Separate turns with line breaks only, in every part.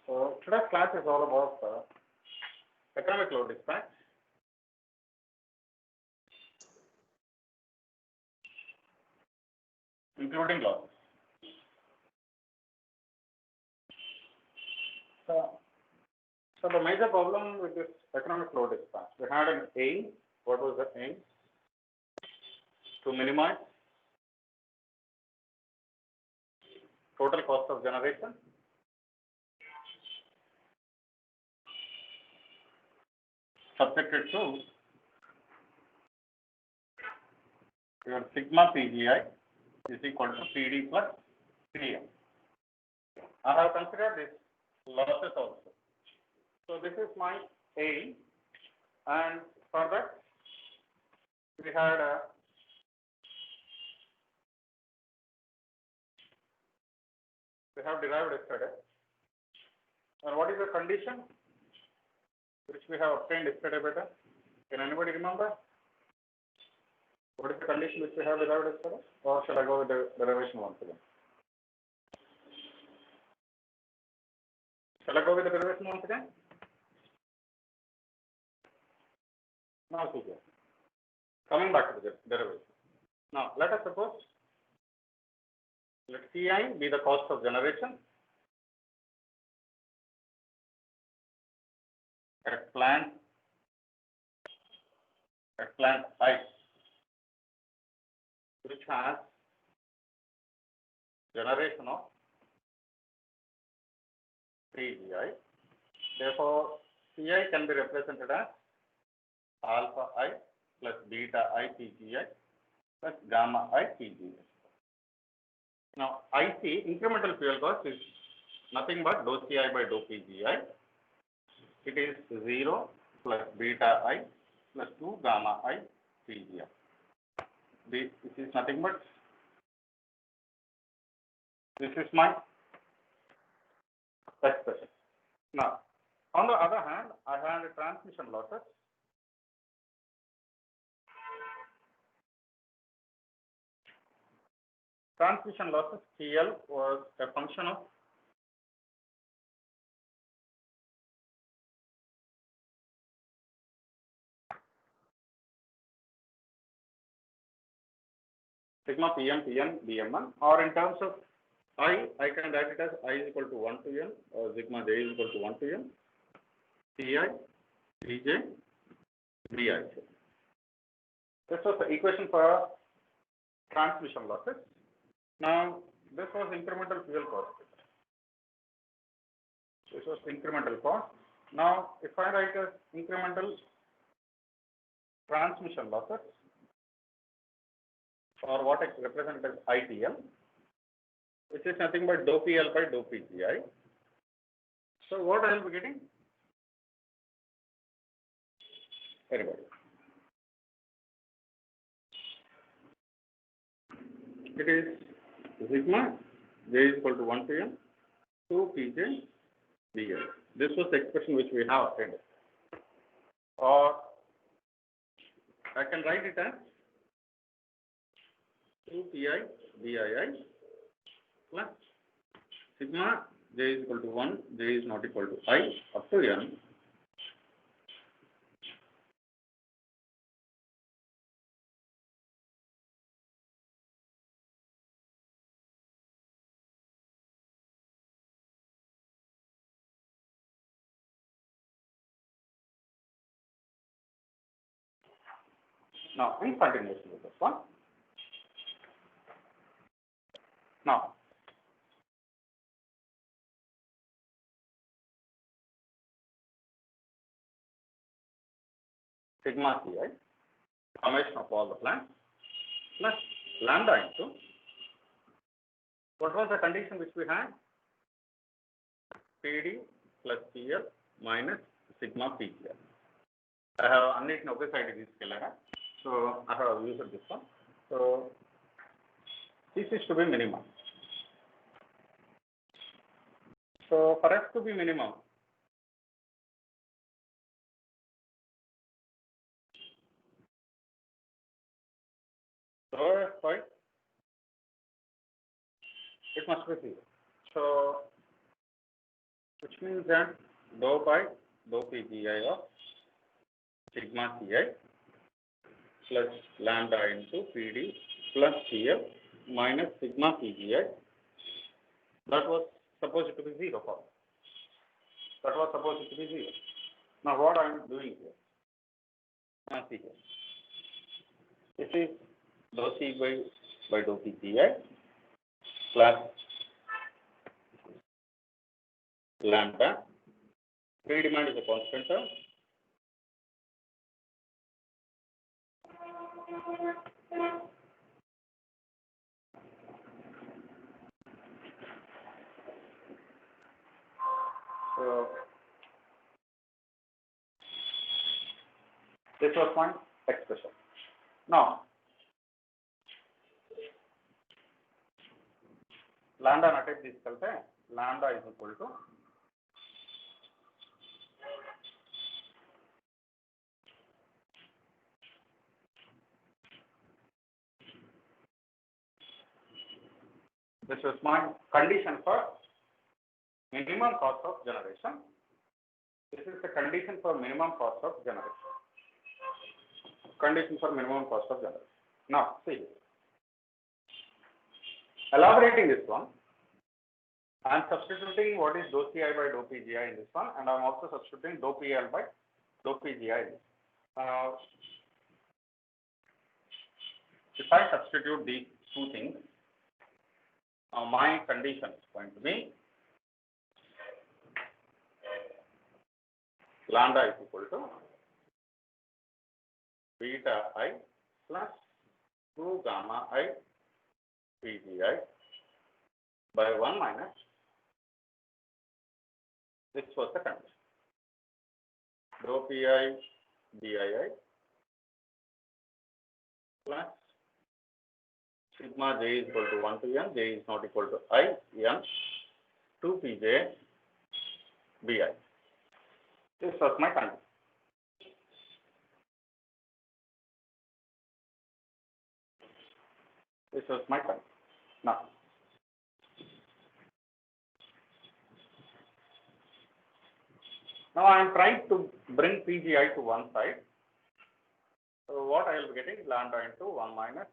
So today's class is all about economic load dispatch. Including losses. So the major problem with this economic load dispatch, we had an aim. What was the aim? To minimize total cost of generation, subjected to your sigma PGI is equal to PD plus PM. I have considered this losses also. So this is my aim, and for that we had we have derived yesterday. And what is the condition which we have obtained yesterday better? Can anybody remember? What is the condition which we have derived yesterday? Or shall I go with the derivation once again? Shall I go with the derivation once again? Now, see here. Coming back to the derivation. Now, let us suppose let Ci be the cost of generation at plant I, which has generation of PGI. Therefore, Ci can be represented as alpha I plus beta I PGI plus gamma I PGI. Now, IC, incremental fuel cost, is nothing but dou Ci by dou PGI. It is 0 plus beta I plus 2 gamma I PGI. This is nothing but, this is my expression. Now, on the other hand, I had transmission losses. Transmission losses, TL, was a function of sigma PM, PN, BMN, or in terms of I can write it as I is equal to 1 to N, or sigma J is equal to 1 to N, Ci, Cj, Bi. This was the equation for transmission losses. Now, this was incremental fuel cost. This was incremental cost. Now, if I write as incremental transmission losses, or what is represented as ITL, which is nothing but dou PL by dou PGI. So, what I will be getting? Everybody. It is sigma J is equal to 1 to N 2 Pj Bi. This was the expression which we have obtained. Or I can write it as 2 Pi Bii plus sigma J is equal to 1, J is not equal to I up to N. Now, in continuation with this one. Now, sigma Ci, summation of all the plants, plus lambda into, what was the condition which we had? PD plus PL minus sigma PGI. I have unwritten opposite this scalar, so I have used this one. So, this is to be minimum. So, for F to be minimum, rho F by, it must be 0. So, which means that dou by dou Pgi of sigma Ci plus lambda into Pd plus Cl minus sigma Pgi. That was supposed to be 0 for me. That was supposed to be 0. Now what I am doing here? Now see here. This is dou C by dou Pgi plus lambda. Predemand is a constant term. So this was my expression. Now lambda not this lambda is equal to this is my condition for minimum cost of generation. This is the condition for minimum cost of generation. Condition for minimum cost of generation. Now see, elaborating this one, I am substituting what is dou Ci by dou Pgi in this one, and I am also substituting dou Pl by dou Pgi in this. If I substitute these two things, my condition is going to be lambda is equal to beta I plus 2 gamma I Pgi by 1 minus, this was the condition, dou Pi Bii plus sigma j is equal to 1 to n, j is not equal to I, n, 2 Pj Bi. This was my condition. This was my condition. Now I am trying to bring Pgi to one side. So what I will be getting, lambda into 1 minus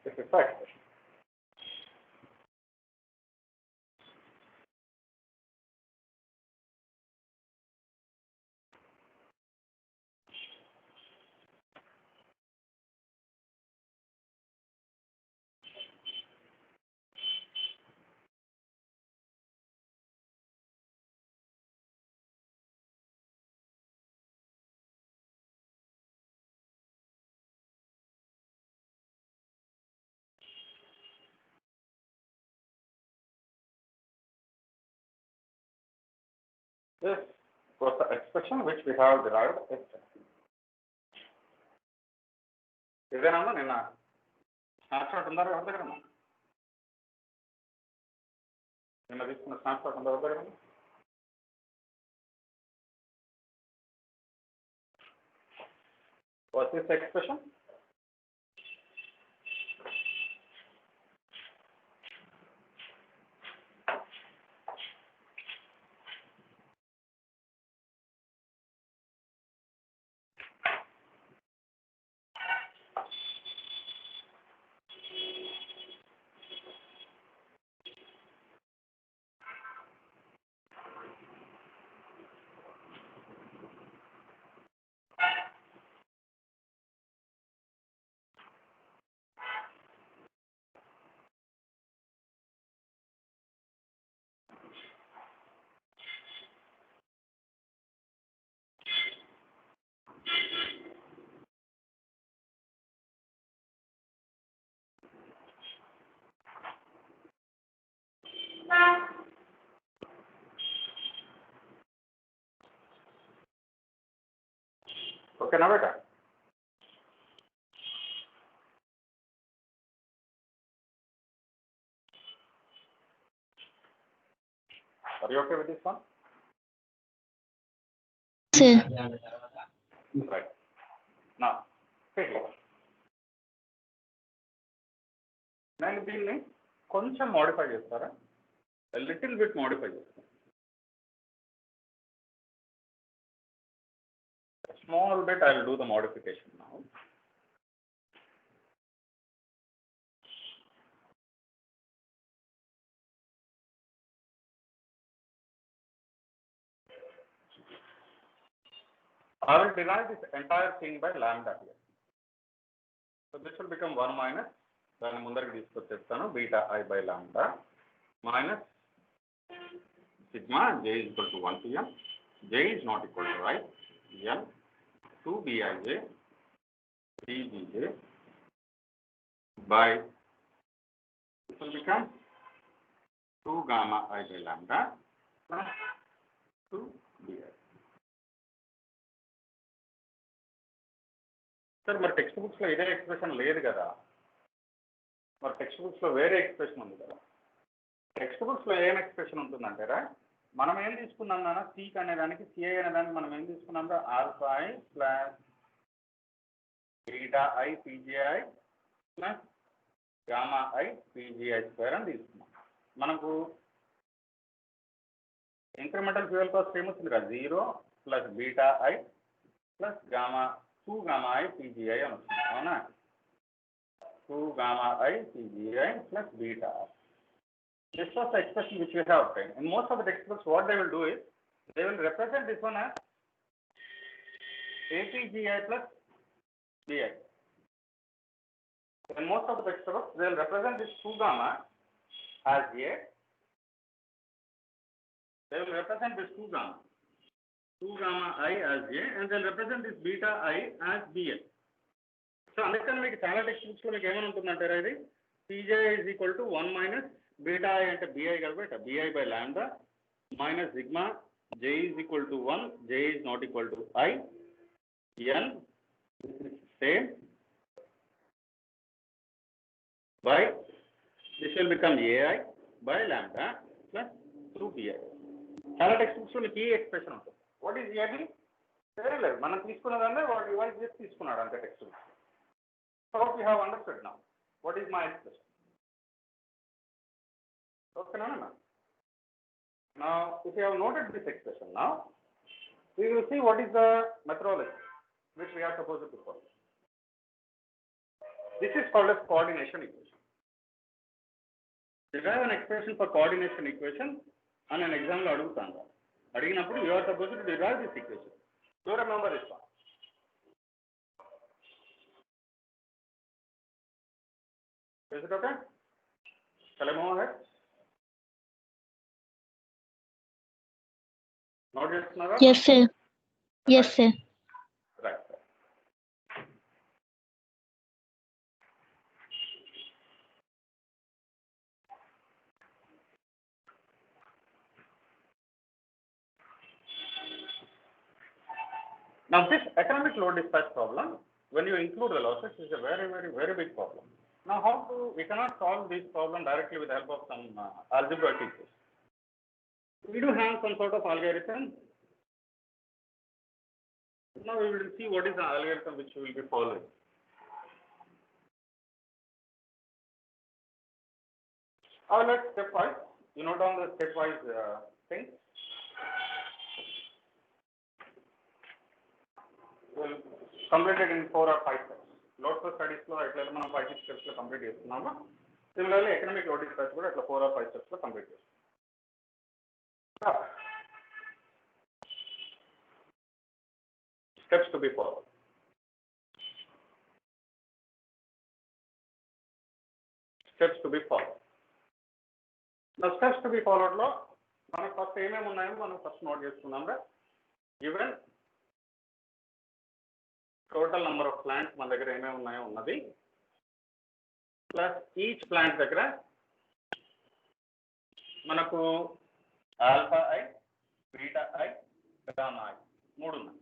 this effect. This was the expression which we have derived yesterday. ఇదేనమ్మా నిన్న snapshot ఉందా ఎవరి దగ్గర నిన్న తీసుకున్న snapshot ఉందా ఎవరి దగ్గర what is the expression Okay, now beta. Are you okay with this one?
Sir.
Right. Now, see here. నేను దీన్ని కొంచెం మోడిఫై చేస్తారా, లిటిల్ బిట్ మోడిఫై చేస్తాను. Small bit I will do the modification now. I will derive this entire thing by lambda here. So this will become 1 minus, దాన్ని ముందరికి తీసుకొచ్చేస్తాను, beta I by lambda minus sigma j is equal to 1 to m, j is not equal to I, m 2 bij dbj by, this will become 2 gamma I by lambda plus 2 bi. Sir మరి text బుక్స్లో ఇదే expression లేదు కదా, మరి text బుక్స్లో వేరే expression ఉంది కదా. టెక్స్ట్ బుక్స్లో ఏం ఎక్స్ప్రెషన్ ఉంటుందంటారా, మనం ఏం తీసుకున్నాం నాన్న, సీక్ అనేదానికి సిఐ అనేదానికి మనం ఏం తీసుకున్నాం రా, alpha I plus beta I PGI plus gamma I PGI square అని తీసుకున్నాం. మనకు ఇంక్రిమెంటల్ ఫ్యూయల్ కాస్ట్ ఏమొచ్చింది రా, 0 plus beta I plus gamma 2 gamma I PGI అని వస్తుంది, అవునా. 2 gamma I PGI plus beta. This was the expression which we have obtained. In most of the textbooks, what they will do is, they will represent this one as APGI plus BI. In most of the textbooks, they will represent this 2 gamma as A. They will represent this 2 gamma I as A, and they'll represent this beta I as BL. So అందుకని మీకు చాలా text books లో మీకు ఏమైనా ఉంటుందంటారా, ఇది PJ is equal to 1 minus beta I అంటే BI కాబట్టి BI by lambda minus sigma J is equal to 1, J is not equal to I, N same by, this will become AI by lambda plus 2 BI. చాలా text books లో మీకు ఈ expression ఉంటుంది. What is AB వేరే లేదు, మనం తీసుకున్నదాన్ని వాడు revise చేసి తీసుకున్నాడు అంతే textbook. So you have understood now what is my expression. ఓకేనా? Now if you have noted this expression, now we will see what is the methodology which we are supposed to follow. This is called as coordination equation. Derive an expression for coordination equation అని నేను ఎగ్జామ్లో అడుగుతాను. అడిగినప్పుడు you are supposed to derive this equation. Do remember this one. Is it okay? Shall I move ahead? Note చేస్తున్నారా?
Yes, sir. Yes, sir.
Right. Now this economic load dispatch problem, when you include the losses, is a very big problem. Now we cannot solve this problem directly with the help of some algebraic equation. We do have some sort of algorithm. Now we will see what is the algorithm which we will be following. Let's stepwise. You note down the stepwise thing. We'll complete it in 4 or 5 steps. Load flow studies లో ఎట్లయితే మనం 5-6 steps లో complete చేస్తున్నామో, similarly economic load dispatch కూడా అట్లా 4 or 5 steps లో complete చేస్తున్నాం. Steps to be followed. Steps to be followed. Now steps to be followed లో మనకు ఫస్ట్ ఏమేమి ఉన్నాయో మనం ఫస్ట్ నోట్ చేసుకున్నాం. Given total number of plants మన దగ్గర ఏమేమి ఉన్నాయో ఉన్నది, ప్లస్ ఈచ్ ప్లాంట్ దగ్గర మనకు alpha I, beta I, gamma I 3 ఉన్నాయి.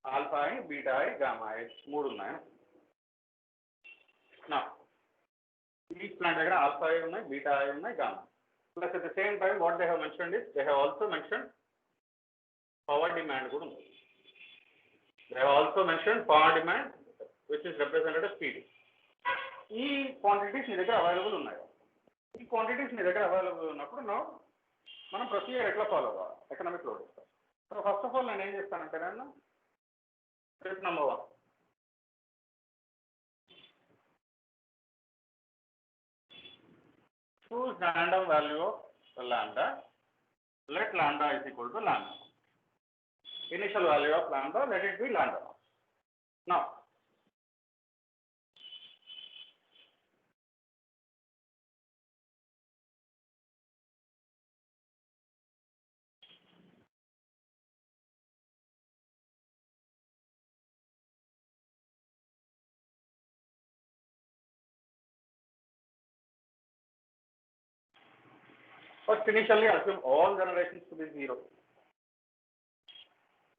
Alpha I, beta I, gamma I 3 ఉన్నాయి. నా ఈచ్ ప్లాంట్ దగ్గర ఆల్ఫా ఐ ఉన్నాయి, బీటా ఐ ఉన్నాయి, gamma. Plus at the same time what they have mentioned is they have also mention power demand కూడా ఉంది. They have also mention power demand which is represented as PD. ఈ quantities మీ దగ్గర available ఉన్నాయి. ఈ quantities మీ దగ్గర available ఉన్నప్పుడు మనం procedure ఎట్లా ఫాలో అవ్వాలి, ఎకనామిక్ లోడ్ ఇస్తాం. సో ఫస్ట్ ఆఫ్ ఆల్ నేను ఏం చేస్తానంటే నేను step number 1, choose random value of lambda, let lambda is equal to lambda. Initial value of lambda, let it be lambda. Now first initially assume all generations to be 0.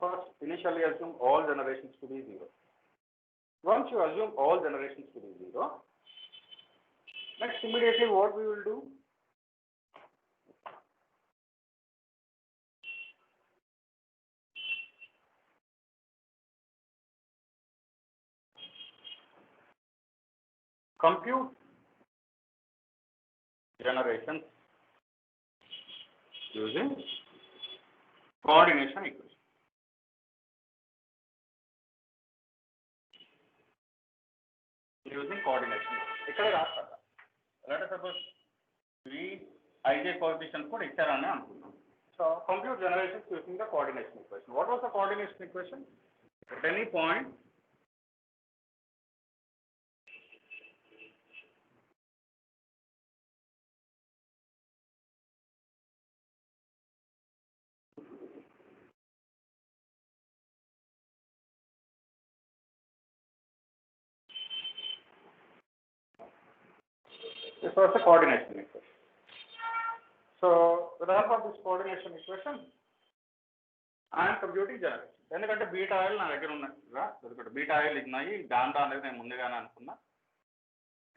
First initially assume all generations to be 0. Once you assume all generations to be 0, next immediately what we will do, compute generations using coordination equation. Using coordination. ఇక్కడ రాస్తారా? Let us suppose we ij coefficients కూడా ఇచ్చారని అనుకుందాం. So compute generations using the coordination equation. What was the coordination equation? At any point this was the coordination equation. So with the help of this coordination equation, I am computing generation. ఎందుకంటే beta oil నా దగ్గర ఉన్నాయి, ఎందుకంటే beta oil ఉన్నాయి, గాండా అనేది నేను ముందుగానే అనుకున్నా.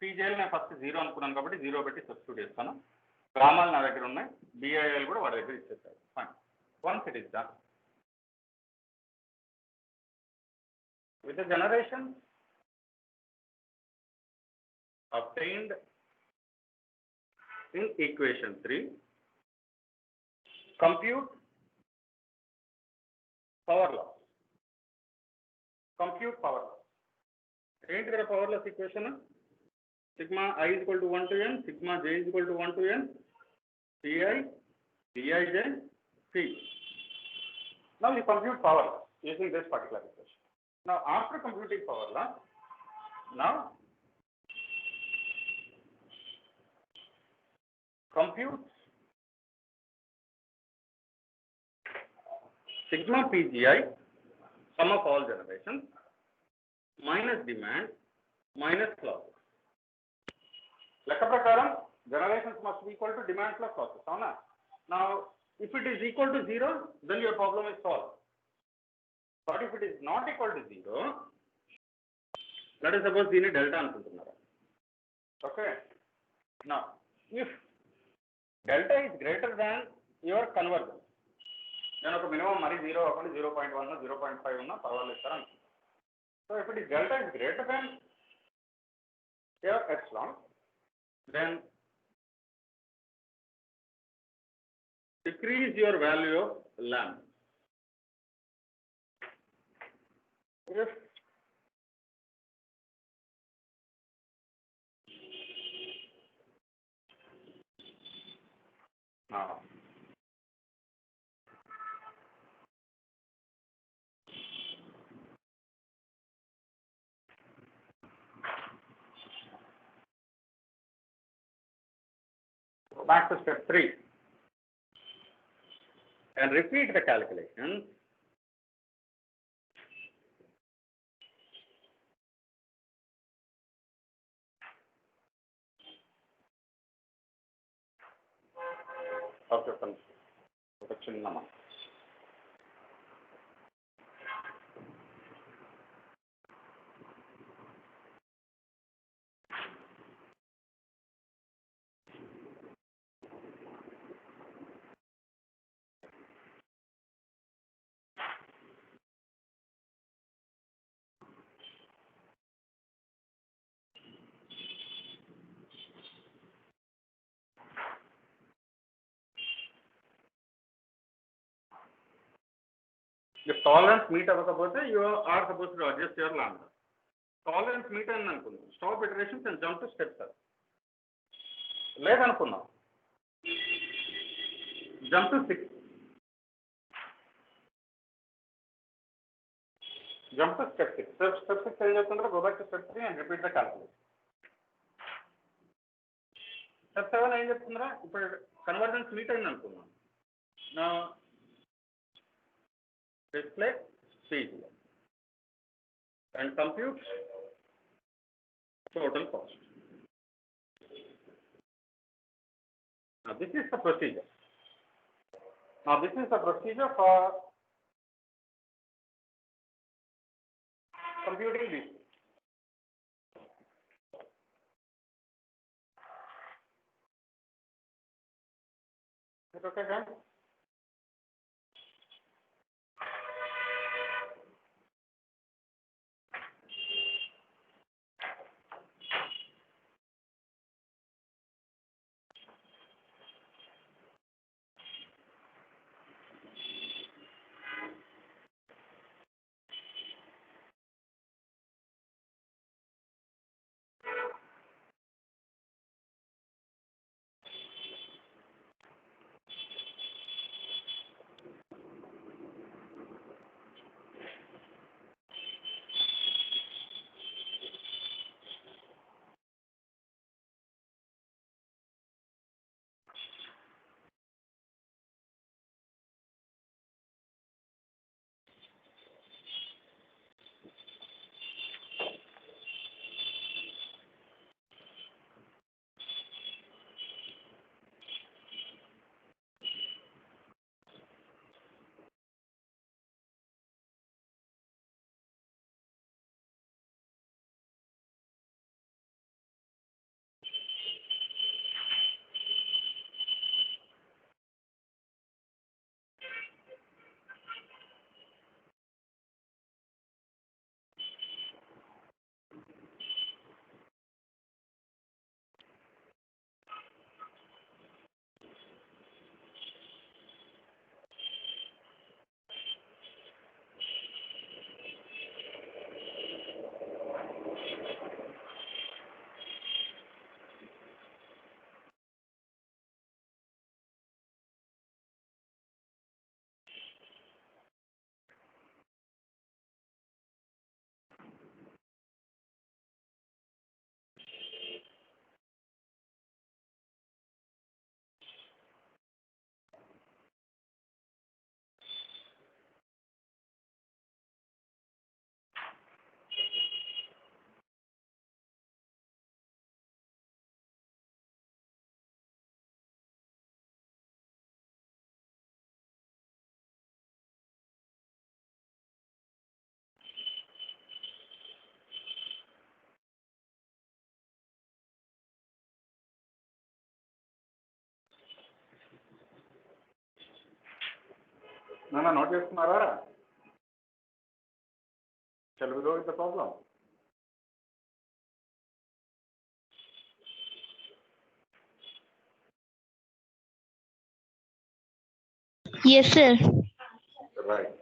పీజేఎల్ నేను ఫస్ట్ 0 అనుకున్నాను కాబట్టి 0 పెట్టి సబ్స్టిట్యూట్ చేస్తాను. గ్రామాలు నా దగ్గర ఉన్నాయి, బిఐఎల్ కూడా వాడి దగ్గర ఇచ్చేస్తారు. Fine. Once it is done with the generation obtained in equation 3, compute power loss. Compute power loss. ఏంటి కదా power loss equation? Sigma i is equal to 1 to n, sigma j is equal to 1 to n, pi bij p. Now you compute power loss using this particular equation. Now after computing power loss, now compute sigma pgi, sum of all generations, minus demand minus losses. లెక్క ప్రకారం generations must be equal to demand plus losses. అవునా? Now if it is equal to 0, then your problem is solved. But if it is not equal to 0, let us suppose దీన్ని delta అనుకుంటున్నారు. Okay. Now if delta is greater than your convergence, నేను ఒక minimum మరి 0 అవ్వకుండా 0.1 0.5 ఉన్నా పర్వాలేదు sir అనుకుంటాను. So if it is delta is greater than your epsilon, then decrease your value of lambda. If now back to step 3 and repeat the calculation okay friends, ఒక చిన్న మాట. If tolerance meet అవ్వకపోతే you are supposed to adjust your lambda. Tolerance meet అయింది అనుకుందాం, stop iterations and jump to step 7. లేదనుకుందాం, jump to 6. Jump to step 6. Step 6 ఏం చేస్తుంటారో go back to step 3 and repeat the calculation. Step 7 ఏం చెప్తుందిరా, ఇప్పుడు convergence meet అయింది అనుకుందాం. Now display PG and compute total cost. Now this is the procedure. For computing this. Is it okay, guys? Note చేసుకున్నారా? Shall we go with the problem?
Yes, sir.
Right.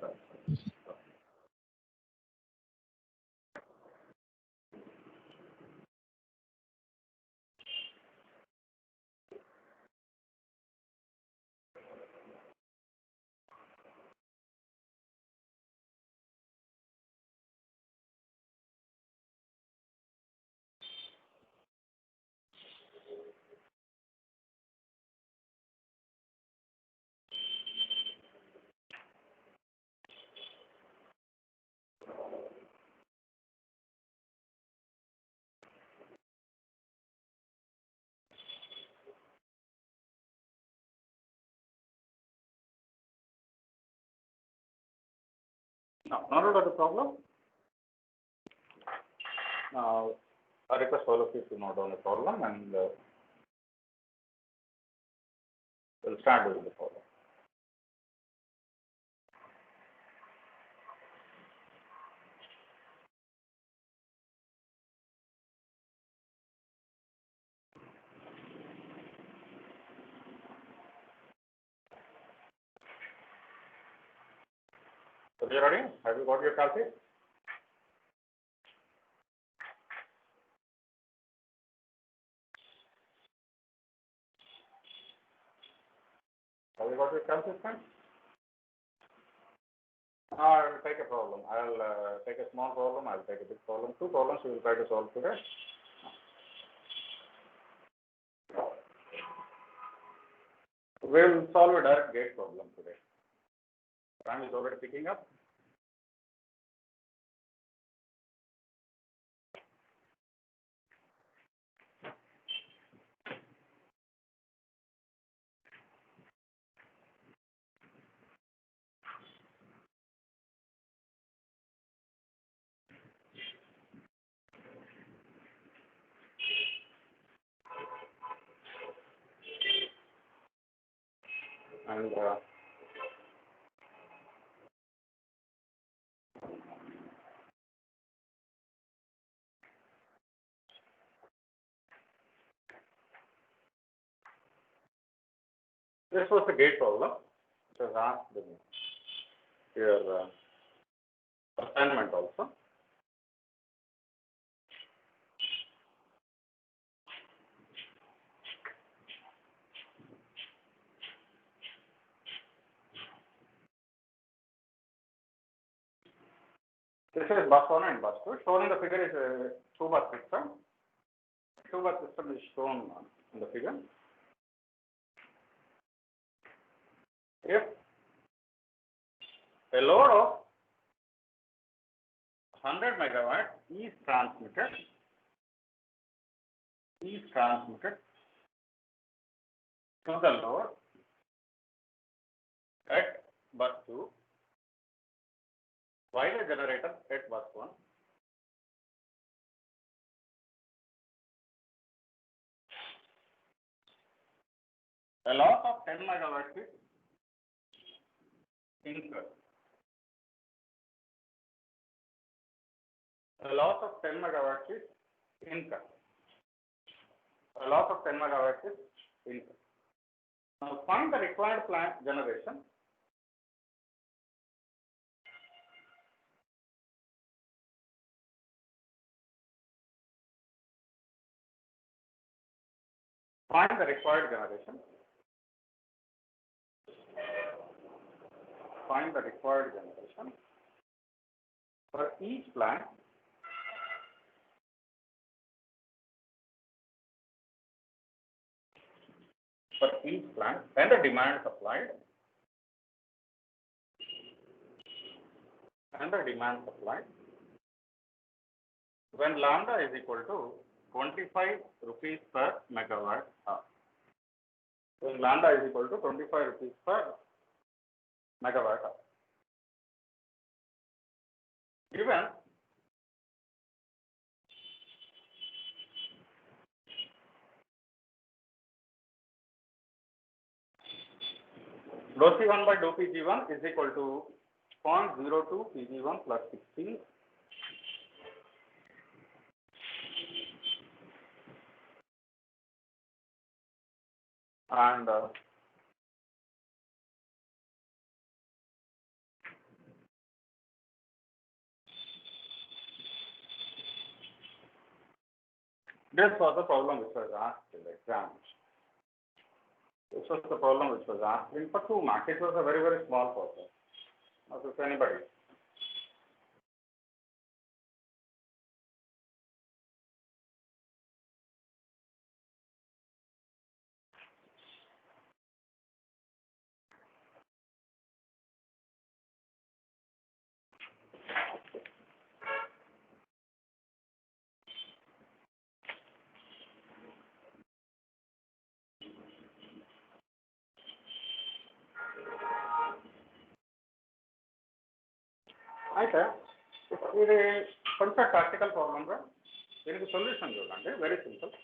No, not the problem. Now, I request all of you to note down the problem and we'll start doing the problem. So, you ready? Have you got your calculus? Have you got your calculus, friends? I will take a problem. I'll take a small problem. I'll take a big problem. Two problems we will try to solve today. We'll solve a direct gate problem today. Time is already picking up. And this was the gate problem. It was asked in your assignment also. This is bus 1 and bus 2. Shown in the figure is a 2-bus system. 2-bus system is shown in the figure. If a load of 100 megawatt is transmitted to the load at bus 2 while a generator at bus 1 a loss of 10 megawatts is incurred. A loss of 10 megawatts is incurred. A loss of 10 megawatts is incurred. Now find the required plant generation. Find the required generation. Find the required generation for each plant and the demand supplied when lambda is equal to 25 rupees per megawatt hour. When lambda is equal to 25 rupees per megawatt hour. Given dou C1 by dou Pg1 is equal to 0.02 Pg1 plus 16 and this was the problem which was asked in the exam. This was the problem which was asked in for 2 marks. It was a very, very small problem. Not if anybody. అయితే ఇది కొంచెం practical problem గా దీనికి solution చూడండి, very simple.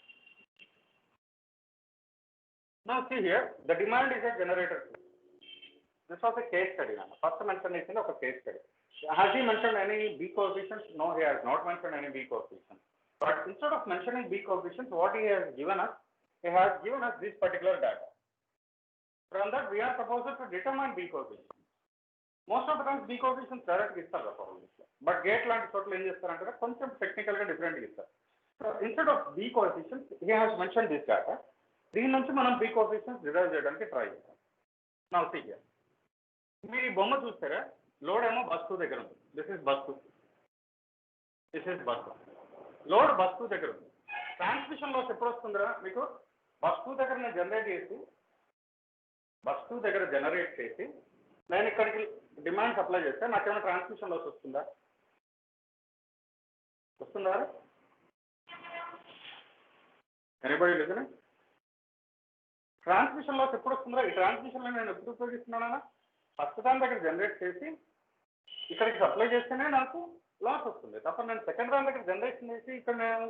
Now see here, the demand is a generator. This was a case study. First mention is a case study. Has he mentioned any B coefficients? No, he has not mentioned any B coefficients. But instead of mentioning B coefficients, what he has given us this particular data. From that, we are supposed to determine B coefficients. Most of the times B coefficients directly ఇస్తారు problem. But gate లాంటి చోట్ల ఏం చేస్తారంటే కొంచెం technical గా different ఇస్తారు. So instead of B coefficients, he has mentioned this data. దీని నుంచి మనం B coefficients డిరైవ్ చేయడానికి ట్రై చేస్తాం. Now see here. మీరు ఈ బొమ్మ చూస్తారా, లోడ్ ఏమో బస్ 2 దగ్గర ఉంది. This is bus 2, this is bus 1. Load bus 2 దగ్గర ఉంది. ట్రాన్స్మిషన్ లాస్ ఎప్పుడు వస్తుందిరా మీకు? బస్ 2 దగ్గర నేను జనరేట్ చేసి నేను ఇక్కడికి డిమాండ్ సప్లై చేస్తే నాకేమైనా ట్రాన్స్మిషన్ లాస్ వస్తుందా? Anybody listening? ట్రాన్స్మిషన్ లాస్ ఎప్పుడు వస్తుందా? ఈ ట్రాన్స్మిషన్ నేను ఎప్పుడు ఉపయోగిస్తున్నానా? ఫస్ట్ దాని దగ్గర జనరేట్ చేసి ఇక్కడికి సప్లై చేస్తేనే నాకు లాస్ వస్తుంది తప్ప నేను సెకండ్ దాని దగ్గర జనరేషన్ చేసి ఇక్కడ నేను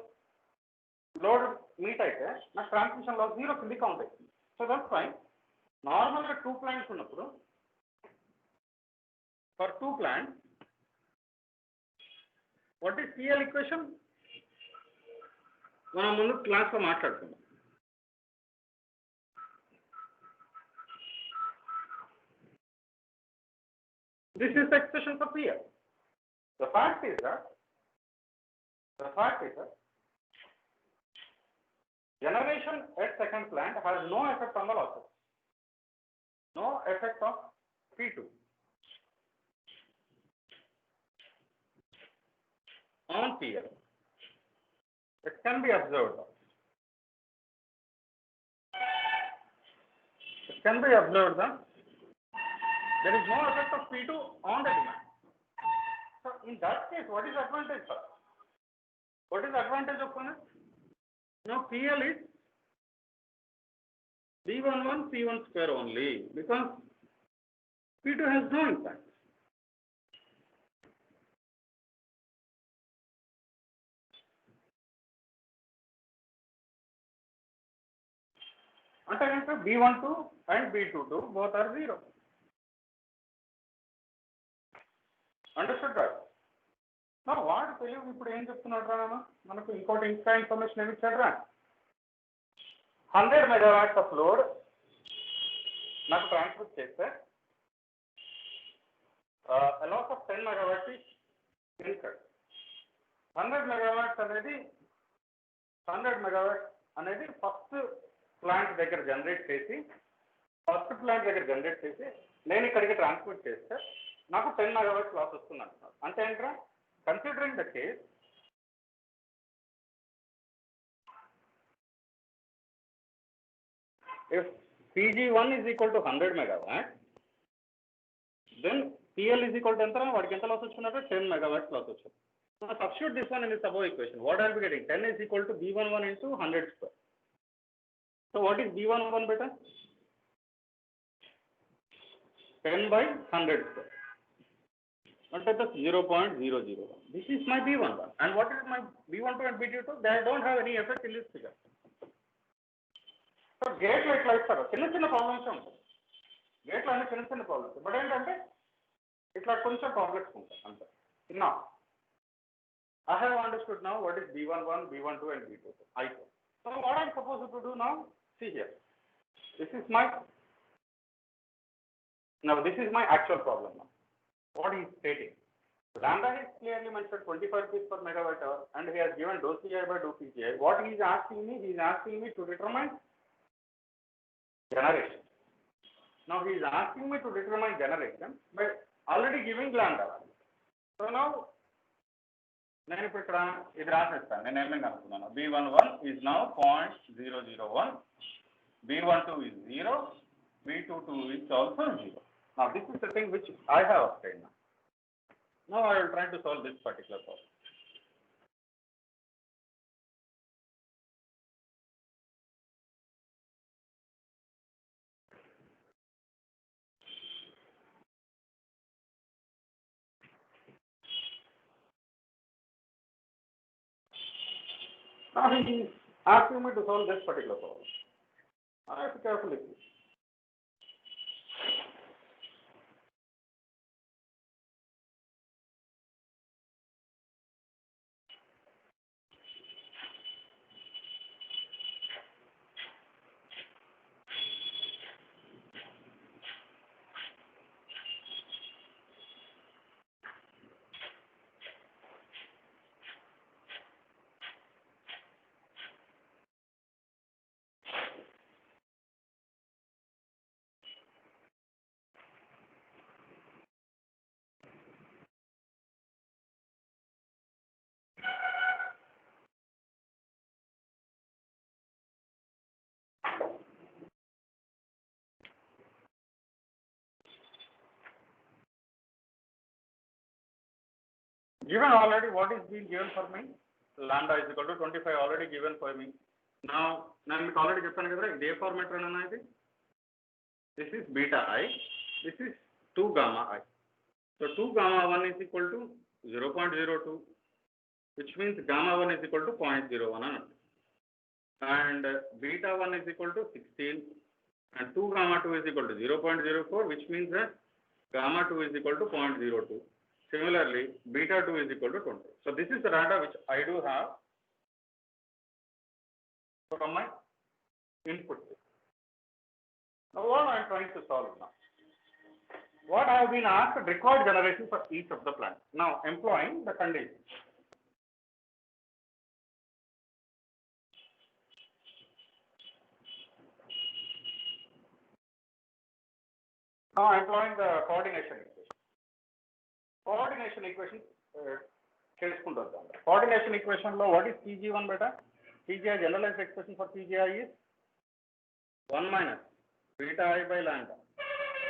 లోడ్ మీట్ అయితే నాకు ట్రాన్స్మిషన్ లాస్ 0 కింద కౌంట్ అవుతుంది. So that's fine. నార్మల్గా 2 ప్లాంట్స్ ఉన్నప్పుడు for 2 plants what is CL equation మనం ముందు క్లాస్లో మాట్లాడుకుందాం. This is the expression for PL. The fact is that generation at second plant has no effect on the losses. No effect of P2 on PL. It can be observed. That there is no effect of P2 on the demand. So in that case, what is the advantage, sir? What is the advantage of it? Now PL is B11 P1 square only because P2 has no impact. అంటే B12 and B22 both are 0. Understood రాదు. నా వాడు తెలియదు. ఇప్పుడు ఏం చెప్తున్నాడు రా మనకు ఇంకోటి ఇంకా ఇన్ఫర్మేషన్ ఏమి ఇచ్చాడు రా? 100 megawatts ఆఫ్ లోడ్ నాకు ట్రాన్స్ఫర్ చేస్తే loss of 10 megawatts incurred. 100 megawatts అనేది ఫస్ట్ ప్లాంట్ దగ్గర జనరేట్ చేసి నేను ఇక్కడికి ట్రాన్స్మిట్ చేస్తే నాకు 10 megawatts లాస్ వస్తుంది అంటున్నారు. అంటే ఏంట్రా? Considering the case if PG1 is equal to 100 megawatts, then PL is equal to ఎంత? వాడికి ఎంత లాస్ వచ్చినట్టు? 10 megawatts లాస్ వచ్చింది. Now substitute this one in the above equation. What are we getting? 10 is equal to B11 into 100 square. So what is B11 beta? 10 by 100 square. Not at the 0.001. This is my B11. And what is my B12 and B22? They don't have any effect in this figure. So gate like చిన్న problems ఉంటాయి. గేట్లో అన్ని చిన్న problems. But ఏంటంటే ఇట్లా కొంచెం complex ఉంటాయి అంతే. Now I have understood now what is B11, B12 and B22. So what I'm supposed to do now? See here. This is my actual problem now. What he is stating. Lambda is clearly mentioned 25 rupees per megawatt hour and he has given dou CI by dou PGI. What he is asking me to determine generation. Now he is asking me to determine generation by already giving lambda. So now నేను ఇప్పుడు ఇక్కడ ఇది రాసేస్తాను. నేను ఏమేమి అనుకున్నాను? B11 is now 0.001, B12 is 0, B22 is also 0. Now this is the thing which I have obtained. Now I will try to solve this particular problem. Now he is asking me to solve this particular problem. I have to carefully see. Given already what is being given for me, lambda is equal to 25 already given for me. Now, I already given this format. This is beta I, this is 2 gamma I. So 2 gamma 1 is equal to 0.02, which means gamma 1 is equal to 0.01. And beta 1 is equal to 16, and 2 gamma 2 is equal to 0.04, which means that gamma 2 is equal to 0.02. Similarly, beta 2 is equal to 20. So this is the data which I do have from my input. Now what I am trying to solve now? What I have been asked, required generation for each of the plants. Now employing the conditions. Now employing the coordination equation. Coordination equation. Coordination equation law, what is Pg1 beta? Pgi generalized expression for Pgi is 1 minus beta I by lambda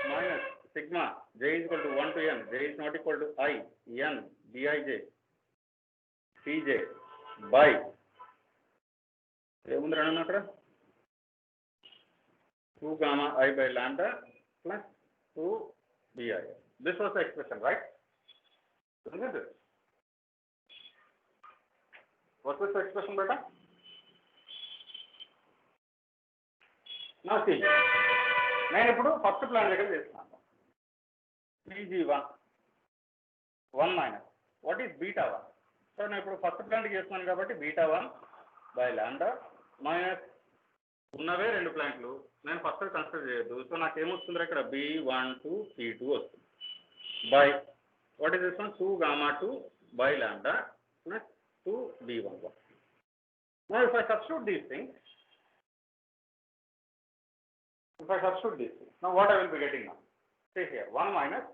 minus sigma j is equal to 1 to n, j is not equal to I, n, bij, Pj by 2 gamma I by lambda plus 2 bi. This was the expression, right? Isn't it? What was the expression, beta? Now see, I will first plan Pg1 1 minus. What is beta 1? So I will first plan beta 1 by lambda minus ఉన్నవే రెండు ప్లాంట్లు నేను first consider చేయొద్దు. So నాకు ఏమొస్తుంది ఇక్కడ B12 P2 వస్తుంది by what is this one 2 gamma 2 by lambda plus 2 B11. Now if I substitute these things, now what I will be getting now? See here, 1 minus,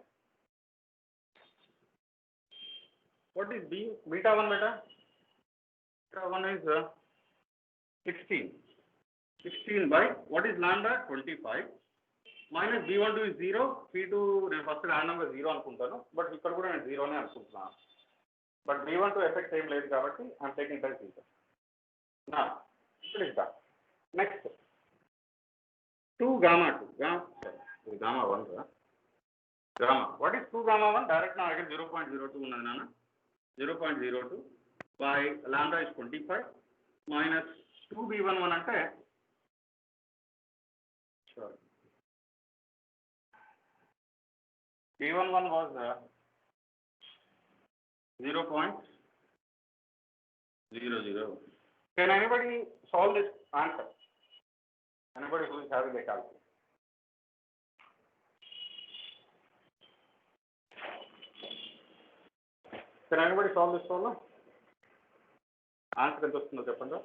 what is beta 1 beta? Beta 1 is 16 by, what is lambda? 25, minus B12 is 0, P2, నేను first ర్యాండమ్గా 0 అనుకుంటాను, but ఇక్కడ కూడా నేను 0 నే అనుకుంటున్నాను. But B12 effect same లేదు కాబట్టి I am taking that 0. Now, it is done. Next, 2 gamma 2, gamma 1, gamma. What is 2 gamma 1? Direct now I get 0.02 ఉన్నది నాన్న. 0.02 by lambda is 25 minus 2 B11 అంటే B11 was 0.00. Can anybody solve this answer? Anybody who is having a calculator? Can anybody solve this problem? Answer ఎంత వస్తుందో చెప్పండి.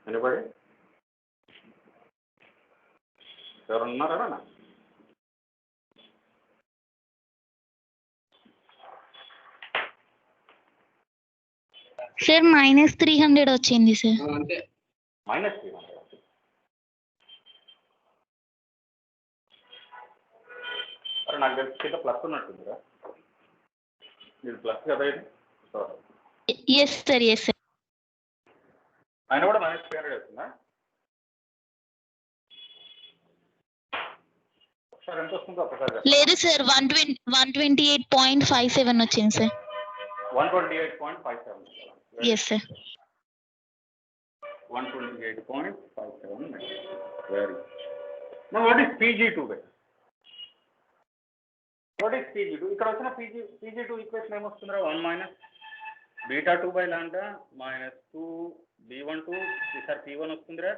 Anybody? ఎవరు ఉన్నారా?
Sir -300 వచ్చింది sir.
అంతే -300. అరే నాకు తెలిసి కింద ప్లస్ ఉన్నట్టుందిరా. ఇది ప్లస్ కదా ఇది?
Yes sir.
ఆయన కూడా -300 వస్తుందా? సార్ ఎంత వస్తుందో ఒకసారి చెప్పండి.
లేదు సార్ 128.57 వచ్చింది సార్.
128.57.
Yes sir.
128.57 megawatt. Very good. Now what is Pg2 beta? What is Pg2? ఇక్కడ వచ్చిన Pg2 equation ఏమొస్తుందిరా? 1 minus beta 2 by lambda minus 2 b12 ఈసారి P1 వస్తుందిరా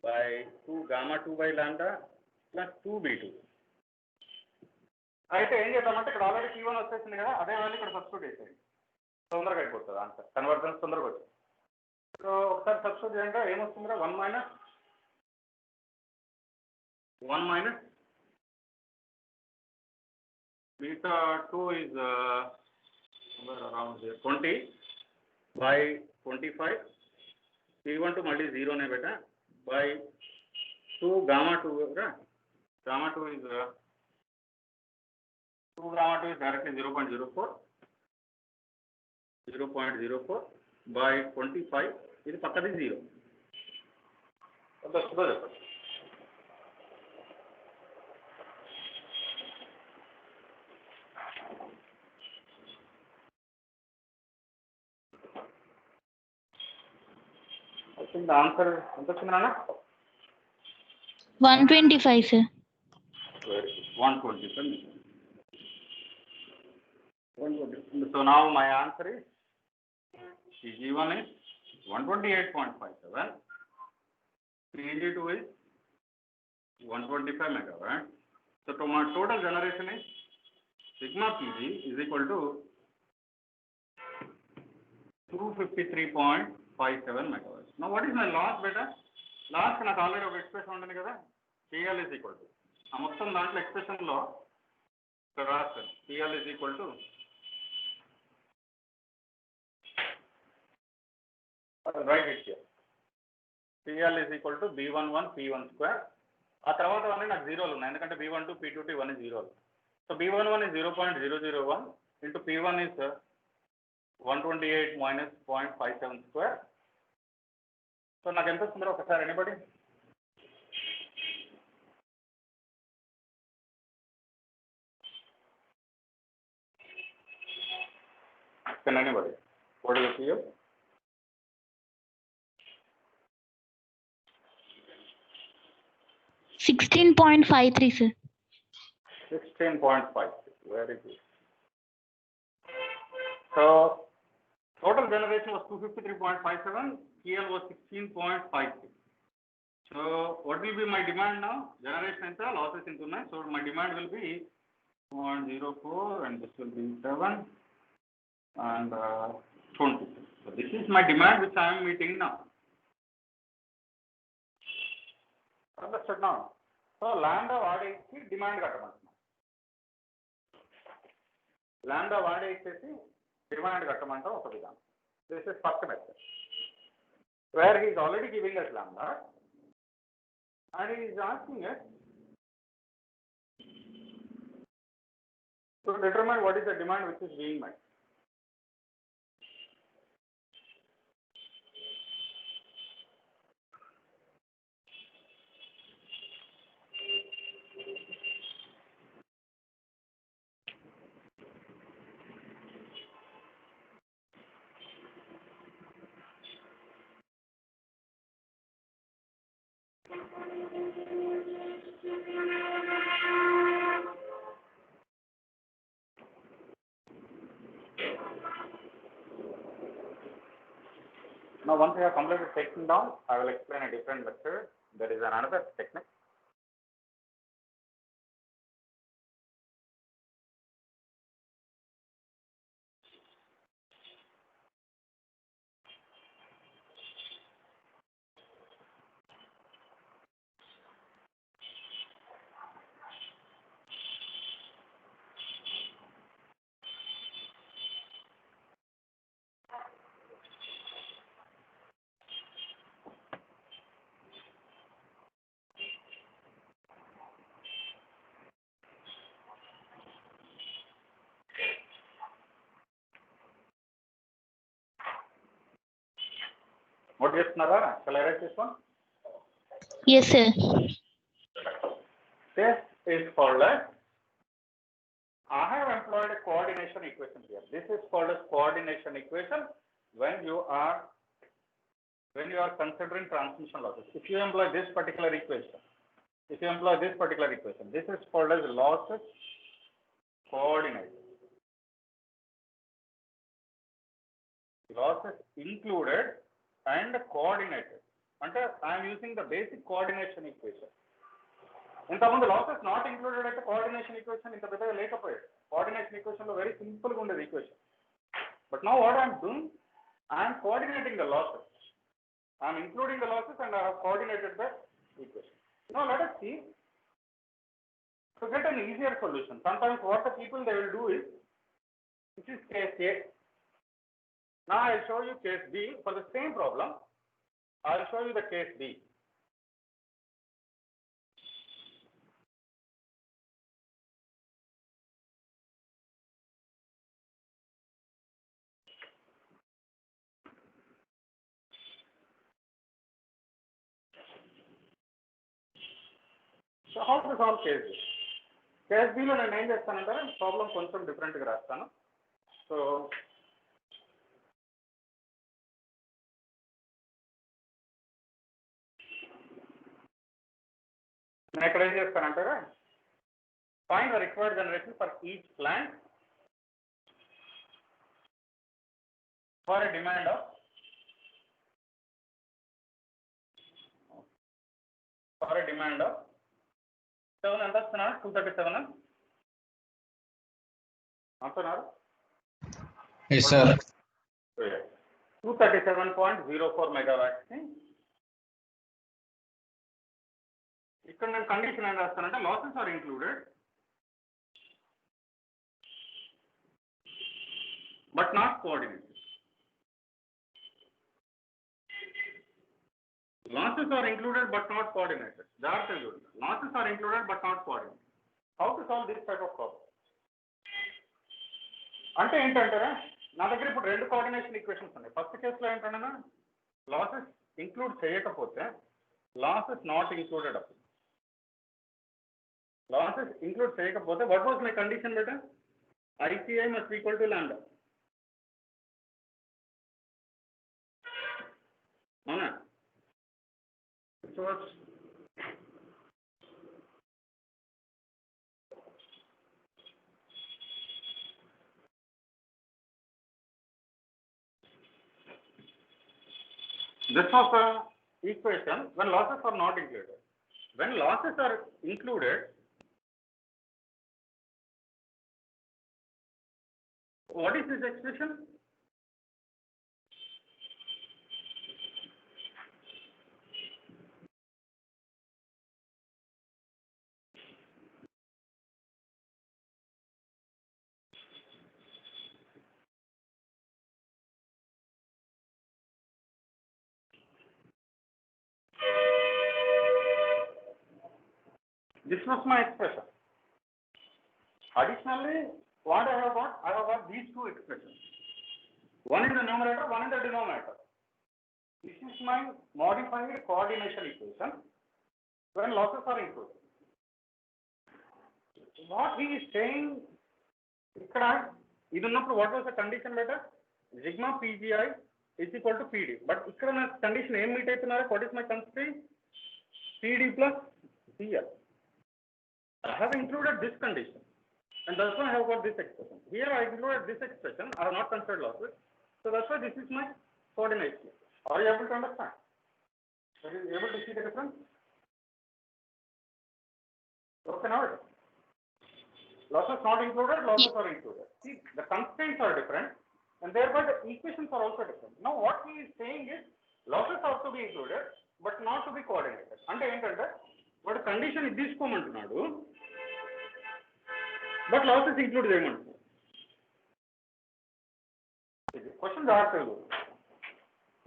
by 2 gamma 2 by lambda plus 2 b2. అయితే ఏం చేద్దామంటే ఇక్కడ ఆల్రెడీ P1 వచ్చేసింది కదా, అదే వాల్యూ ఇక్కడ సబ్స్టిట్యూట్ చేసేయండి, తొందరగా అయిపోతుంది ఆన్సర్, కన్వర్జెన్స్ తొందరగా వచ్చింది. సో ఒకసారి సబ్స్టిట్యూట్ చేయండి, ఏమొస్తుందిరా? 1 minus beta 2 is around 20 by 25 P12 మళ్ళీ 0 నే బేటా by 2 gamma 2 రా, gamma 2 is 2 gamma 2 is directly 0.04 by 25, ఇది పక్కది 0. ఎంత వస్తుందో చెప్పండి. వచ్చింది ఆన్సర్ ఎంత వచ్చింది నాన్న?
125 sir.
Very good. 125. So now my answer is Pg1 is 128.57, Pg2 is 125 megawatt. So to my total generation is sigma Pg is equal to 253.57 megawatts. Now what is my loss beta? Loss నాకు already ఒక expression ఉంటుంది కదా, PL is equal to, ఆ మొత్తం దాంట్లో ఎక్స్ప్రెషన్లో ఇక్కడ రాస్తాను, PL is equal to right it here. PL is equal to B11 P1 square. ఆ తర్వాత అన్నీ నాకు జీరోలు ఉన్నాయి, ఎందుకంటే B12 P2 ఇవన్నీ జీరోలు. So B11 is 0.001 into P1 is 128 minus 0.57 square. So నాకు ఎంత వస్తుందో ఒకసారి anybody? Can anybody? What is the PL?
16.53 sir.
16.53. Very good. So total generation was 253.57. PL was 16.53. So what will be my demand now? Generation enta losses into nine. So my demand will be 0.04 and this will be 7 and 20. So this is my demand which I am meeting now. Understood now? So lambda వాడేసి demand కట్టమంటున్నాం, lambda వాడేసేసి demand కట్టమంటాం ఒక విధానం. This is first method where he is already giving us lambda and he is asking us to determine what is the demand which is being met. Now once you have completed taking down, I will explain a different method. There is another technique. What చేస్తున్నారా? Shall I write this one?
Yes sir.
Say is called as, I have employed a coordination equation here. This is called as coordination equation when you are considering transmission losses. If you employ this particular equation, this is called as losses coordinated. Losses included and coordinated. And I am using the basic coordination equation. In the losses not included at the coordination equation, in the later coordination equation is very simple equation. But now what I am doing, I am coordinating the losses. I am including the losses and I have coordinated the equation. Now let us see to get an easier solution. Sometimes what the people they will do is, this is case A. Now I will show you case B. For the same problem, I will show you the case B. So how to solve case B? Case B lo nenu em chestanante problem koncham different ga rastanu. So నేను ఎక్కడ ఏం చేస్తానంటారా, find the required generation for each plant for a demand of 7 ఎంత వస్తున్నారు, 237 అంటున్నారు.
Yes, sir.
237.04 megawatts ని ఇక్కడ నేను condition ఏం రాస్తానంటే losses are included but not coordinated. Losses are included but not coordinated. Losses are included but not coordinated. How to solve this type of problem? అంటే ఏంటంటారా, నా దగ్గర ఇప్పుడు రెండు కోఆర్డినేషన్ ఈక్వేషన్స్ ఉన్నాయి. ఫస్ట్ కేసులో ఏంటంటే లాసెస్ ఇంక్లూడ్ చేయకపోతే లాసెస్ నాట్ ఇంక్లూడెడ్ అప్పుడు. లాసెస్ ఇంక్లూడ్ చేయకపోతే what was my condition better, ICI must equal to లాండా. అవునా? So this was the equation when losses are not included. When losses are included, what is this expression? This was my expression. Additionally, what I have got? I have got these two expressions. One in the numerator, one in the denominator. This is my modified coordination equation when losses are included. What he is saying, ikkada idu unnappudu what was the condition better? Sigma PGI is equal to PD. But ikkada na condition em meet aitunnara, what is my constraint? PD plus CL. I have included this condition, and that's why I have got this expression. Here I included this expression. I have not considered losses, so that's why this is my coordination. Are you able to understand? Are you able to see the difference? Okay, now losses not included, losses are included. See, the constraints are different, and thereby the equations are also different. Now what he is saying is losses are to be included, but not to be coordinated. Ante entante what condition is తీసుకోమంటున్నాడు, but losses include చేయమంటున్నాడు. Question జాగ్రత్తగా,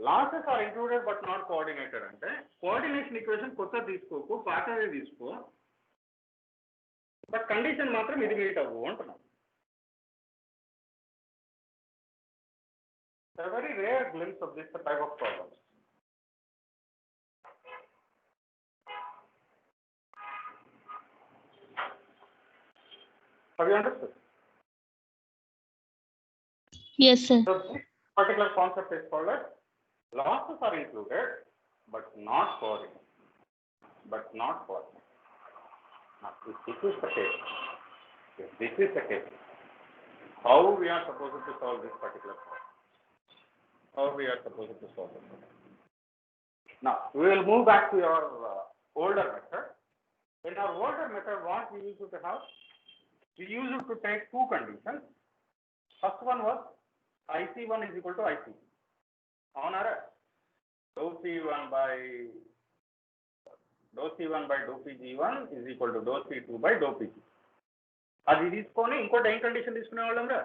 losses are included but not coordinated అంటే coordination equation కొత్త తీసుకోకు, పాతదే తీసుకో, but condition మాత్రం ఇది మీట్ అవ్వు అంటున్నాను. Very rare glimpse of this type of problems. Have you understood?
Yes, sir.
So this particular concept is called as losses are included, but not foreign. But not foreign. Now, if this is the case, how we are supposed to solve this particular problem? How we are supposed to solve it? Now, we will move back to your older method. In our older method, what we used to have? We used to take two conditions. First one was IC1 is equal to IC. Dou C1 by dou Pg1 is equal to dou C2 by dou Pg. అది తీసుకొని ఇంకోటి ఏం condition తీసుకునే వాళ్ళం రా,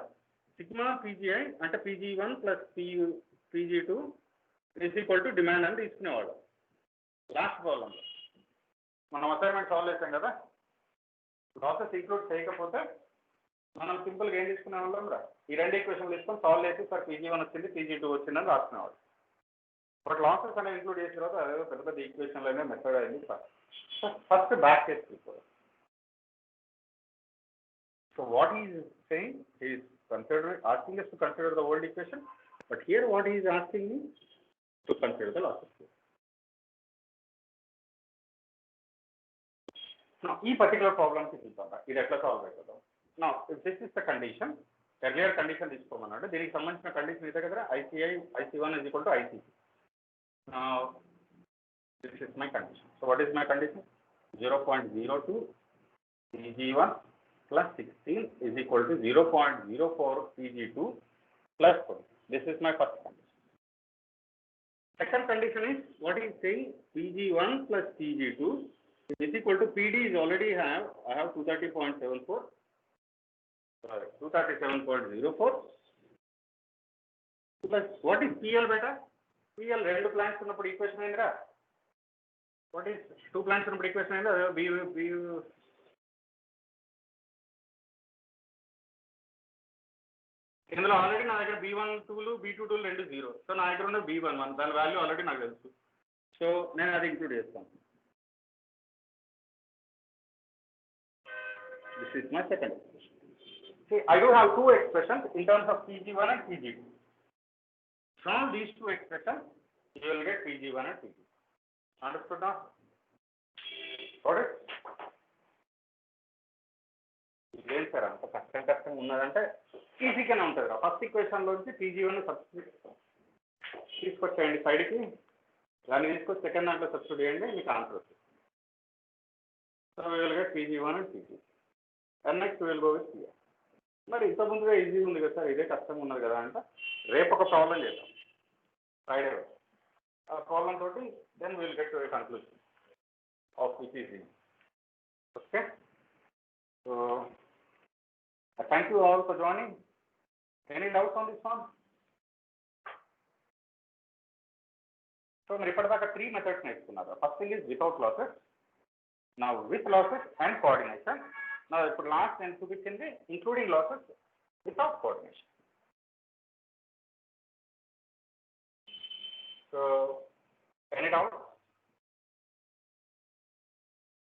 sigma PGI అంటే Pg1 plus Pg2 is equal to demand అని తీసుకునేవాళ్ళం. Last ప్రాబ్లంలో మనం అసైన్మెంట్ సాల్వ్ చేసాం కదా, లాసెస్ ఇంక్లూడ్ చేయకపోతే మనం సింపుల్గా ఏం తీసుకునే వాళ్ళం రా, ఈ రెండు ఈక్వేషన్లు తీసుకొని సాల్వ్ చేసి సార్ Pg1 వచ్చింది Pg2 వచ్చిందని రాసుకునేవాడు. బట్ లాసెస్ అనేవి ఇంక్లూడ్ చేసిన తర్వాత అదే పెద్ద పెద్ద ఈక్వేషన్లోనే మెథడ్ అయింది. ఫస్ట్ బ్యాక్ కేస్ తీసుకోవాలి. So what he is saying, he is asking us to consider the old equation, but here what he is asking me to consider the losses. Now, this particular problem is solve. Now, if this is the condition, earlier condition is there is someone's condition IC1 is equal to IC. Now, this is my condition. So what is my condition? 0.02 Pg1 plus 16 is equal to 0.04 Pg2 plus 4. This is my first condition. Second condition is what is saying Pg1 plus Pg2 is equal to PD is already I have 230.74. Sorry, 237.04 plus what is PL beta? PL రెండు plants ఉన్నప్పుడు equation అయిందిరా. What is two plants ఉన్నప్పుడు equation అయిందా? ఇందులో already నా దగ్గర B12లు B22లు రెండు 0. So నా దగ్గర ఉన్న B11 దాని వాల్యూ ఆల్రెడీ నాకు తెలుసు. సో నేను అది ఇంక్లూడ్ చేస్తాను. This is my second expression. See, I do have two expressions in terms of Pg1 and Pg2. From these two expressions, you will get Pg1 and Pg2. Understood now? Got it? ఇదేం sir అంత కష్టంగా ఉన్నదంటే ఈజీగానే ఉంటుంది రా. First ఈక్వేషన్లోంచి Pg1 substitute తీసుకొచ్చేయండి సైడ్కి, దాన్ని తీసుకొచ్చి సెకండ్ దాంట్లో సబ్స్టిట్యూట్ చేయండి, మీకు ఆన్సర్ వస్తుంది. So will get Pg1 and Pg2. And next will go with PR. మరి ఇంత ముందుగా ఈజీగా ఉంది కదా సార్, ఇదే కష్టంగా ఉన్నది కదా అంటే రేపు ఒక ప్రాబ్లం చేద్దాం ఫ్రైడే. ఆ ప్రాబ్లం తోటి then will get to a conclusion of which is easy. Okay, so thank you all for joining. Any doubts on this one? So మీరు ఇప్పటిదాకా 3 మెథడ్స్ నేర్చుకున్నారు. First thing is without losses, నా with losses and coordination. నా ఇప్పుడు last నేను చూపించింది including losses without coordination. So any doubts?